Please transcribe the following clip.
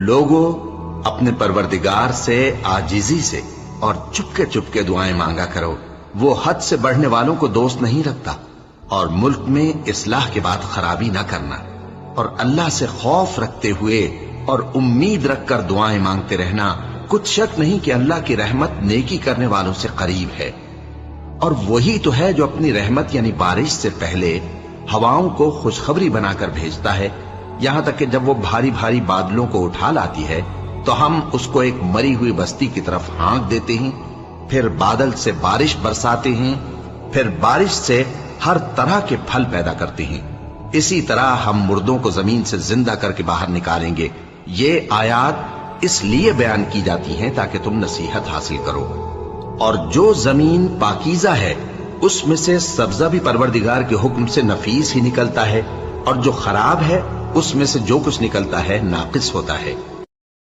لوگوں، اپنے پروردگار سے عاجزی سے اور چپکے چپکے دعائیں مانگا کرو، وہ حد سے بڑھنے والوں کو دوست نہیں رکھتا، اور ملک میں اصلاح کے بعد خرابی نہ کرنا، اور اللہ سے خوف رکھتے ہوئے اور امید رکھ کر دعائیں مانگتے رہنا، کچھ شک نہیں کہ اللہ کی رحمت نیکی کرنے والوں سے قریب ہے۔ اور وہی تو ہے جو اپنی رحمت یعنی بارش سے پہلے ہواؤں کو خوشخبری بنا کر بھیجتا ہے، یہاں تک کہ جب وہ بھاری بھاری بادلوں کو اٹھا لاتی ہے تو ہم اس کو ایک مری ہوئی بستی کی طرف ہانک دیتے ہیں، پھر بادل سے بارش برساتے ہیں، پھر بارش سے ہر طرح کے پھل پیدا کرتے ہیں۔ اسی طرح ہم مردوں کو زمین سے زندہ کر کے باہر نکالیں گے۔ یہ آیات اس لیے بیان کی جاتی ہیں تاکہ تم نصیحت حاصل کرو۔ اور جو زمین پاکیزہ ہے اس میں سے سبزہ بھی پروردگار کے حکم سے نفیس ہی نکلتا ہے، اور جو خراب ہے اس میں سے جو کچھ نکلتا ہے ناقص ہوتا ہے۔